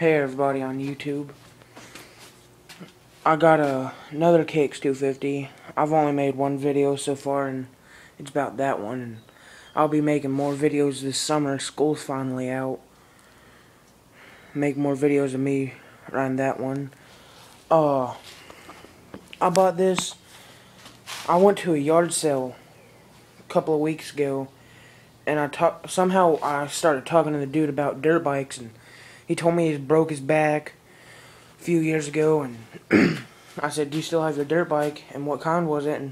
Hey everybody on YouTube. I got another KX250. I've only made one video so far and it's about that one. And I'll be making more videos this summer. School's finally out. Make more videos of me riding that one. I bought this. I went to a yard sale a couple of weeks ago and somehow I started talking to the dude about dirt bikes, and he told me he broke his back a few years ago, and I said, "Do you still have your dirt bike, and what kind was it?" And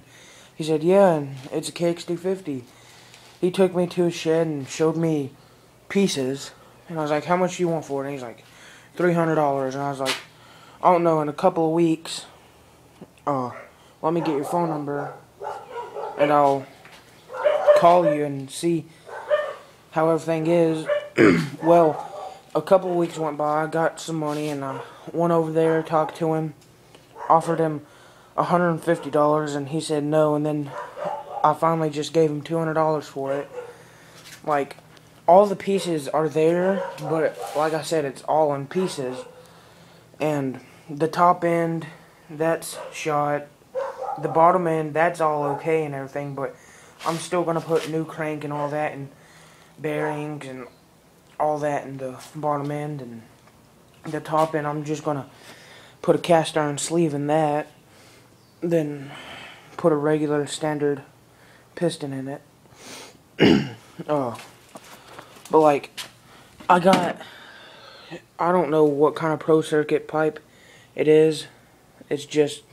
he said, "Yeah, and it's a KX250. He took me to his shed and showed me pieces, and I was like, "How much do you want for it?" And he's like, $300, and I was like, "I don't know, in a couple of weeks, let me get your phone number, and I'll call you and see how everything is." Well, a couple of weeks went by, I got some money, and I went over there, talked to him, offered him $150, and he said no, and then I finally just gave him $200 for it. Like, all the pieces are there, but like I said, it's all in pieces. And the top end, that's shot. The bottom end, that's all okay and everything, but I'm still going to put new crank and all that, and bearings and all that in the bottom end. And the top end, I'm just going to put a cast iron sleeve in that, then put a regular standard piston in it. But like, I don't know what kind of Pro Circuit pipe it is. It's just,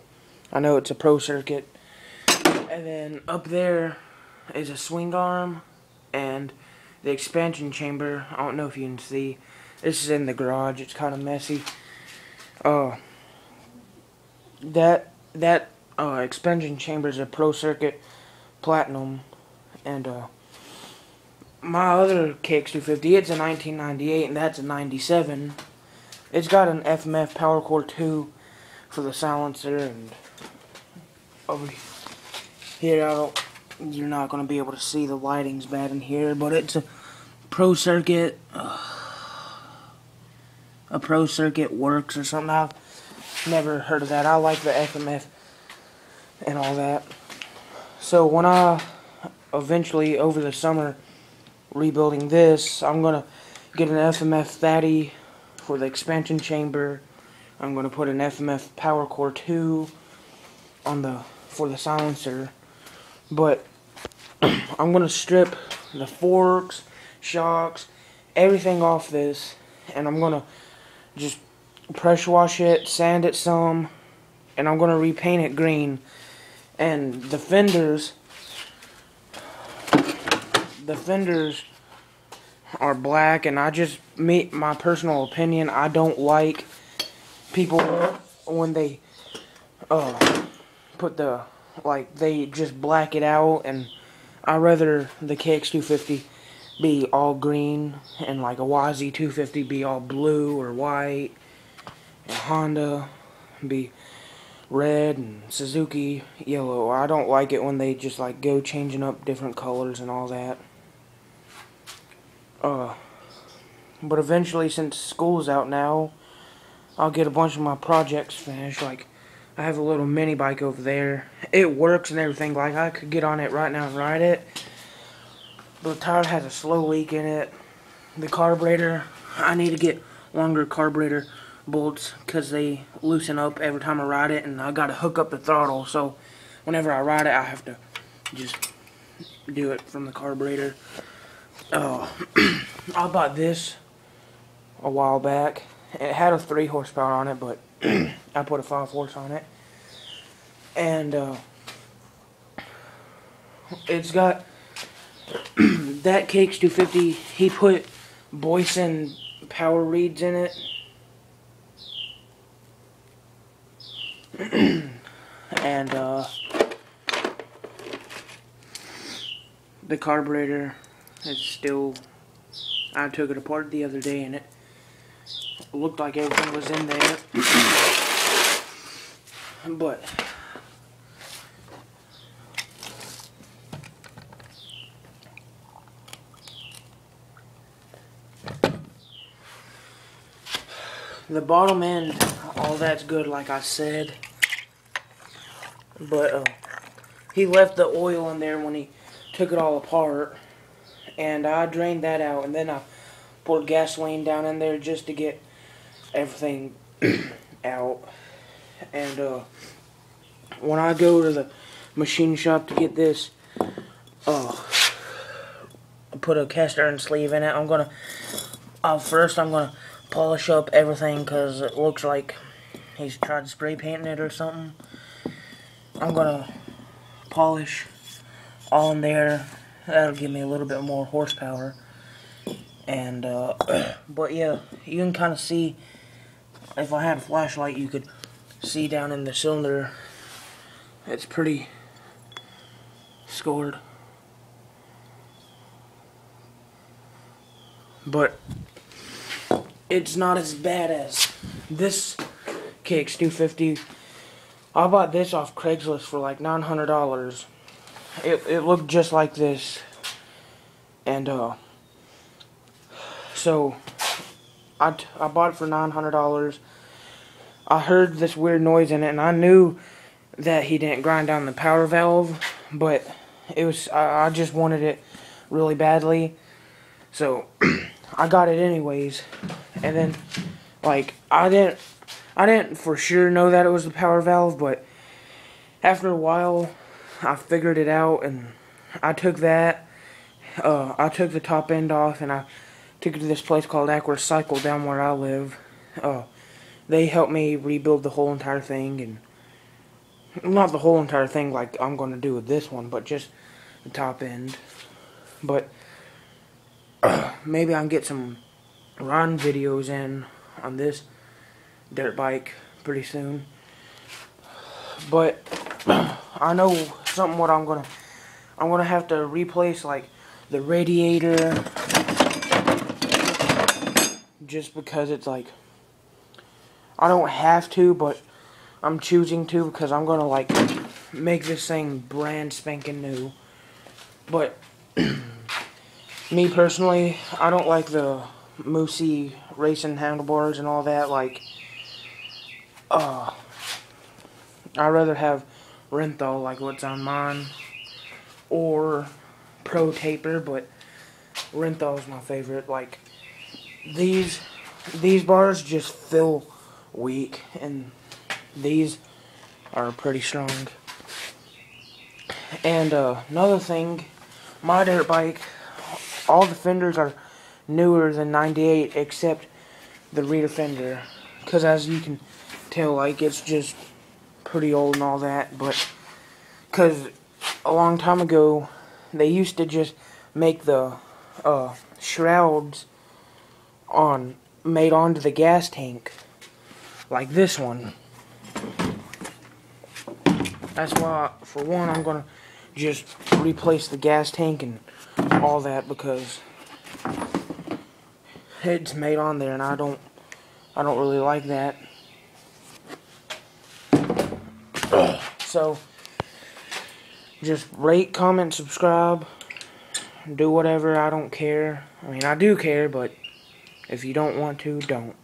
I know it's a Pro Circuit. And then up there is a swing arm and the expansion chamber. I don't know if you can see. This is in the garage. It's kind of messy. That expansion chamber is a Pro Circuit Platinum, and my other KX250, it's a 1998, and that's a 97. It's got an FMF Power Core 2 for the silencer, and over here, you're not going to be able to see, the lighting's bad in here, but it's a Pro Circuit, a Pro Circuit Works or something. I've never heard of that. I like the FMF and all that. So when I eventually, over the summer, rebuilding this, I'm going to get an FMF Thaddy for the expansion chamber. I'm going to put an FMF Power Core 2 for the silencer. But I'm going to strip the forks, shocks, everything off this, and I'm going to just pressure wash it, sand it some, and I'm going to repaint it green. And the fenders are black, and my personal opinion, I don't like people when they they just black it out, and I'd rather the KX250 be all green and like a YZ250 be all blue or white, and Honda be red, and Suzuki yellow. I don't like it when they just like go changing up different colors and all that. But eventually, since school's out now, I'll get a bunch of my projects finished. Like, I have a little mini bike over there. It works and everything. Like, I could get on it right now and ride it. But the tire has a slow leak in it. The carburetor, I need to get longer carburetor bolts because they loosen up every time I ride it, and I gotta hook up the throttle, so whenever I ride it I have to just do it from the carburetor. I bought this a while back. It had a 3 horsepower on it, but I put a 5 horse on it, and it's got that KX250, he put Boyson power reeds in it. And the carburetor is still, I took it apart the other day and it looked like everything was in there. But the bottom end, all that's good like I said. But he left the oil in there when he took it all apart. And I drained that out, and then I poured gasoline down in there just to get everything out. And when I go to the machine shop to get this put a cast iron sleeve in it, I'm gonna first I'm gonna polish up everything because it looks like he's tried spray painting it or something. I'm gonna polish all in there. That'll give me a little bit more horsepower. And but yeah, you can kind of see, if I had a flashlight you could see down in the cylinder, it's pretty scored. But it's not as bad as this KX250. I bought this off Craigslist for like $900. It looked just like this. And so I bought it for $900. I heard this weird noise in it, and I knew that he didn't grind down the power valve, but it was I just wanted it really badly. So I got it anyways. And then like I didn't for sure know that it was the power valve, but after a while I figured it out, and I took that I took the top end off, and I took it to this place called AquaCycle down where I live. They helped me rebuild the whole entire thing, and not the whole entire thing like I'm going to do with this one, but just the top end. But maybe I can get some run videos in on this dirt bike pretty soon. But I know something what I'm gonna have to replace, like the radiator, just because it's like I don't have to, but I'm choosing to because I'm gonna like make this thing brand spanking new. But me personally, I don't like the Moosey racing handlebars and all that. Like, I'd rather have Renthal like what's on mine, or Pro Taper, but Renthal is my favorite. Like, these bars just feel weak, and these are pretty strong. And another thing, my dirt bike, all the fenders are newer than 98 except the rear fender, because as you can tell, like, it's just pretty old and all that. But because a long time ago they used to just make the shrouds made onto the gas tank, like this one. That's why, for one, I'm gonna just replace the gas tank and all that, because it's made on there, and I don't really like that. So just rate, comment, subscribe, do whatever. I don't care. I mean, I do care, but if you don't want to, don't.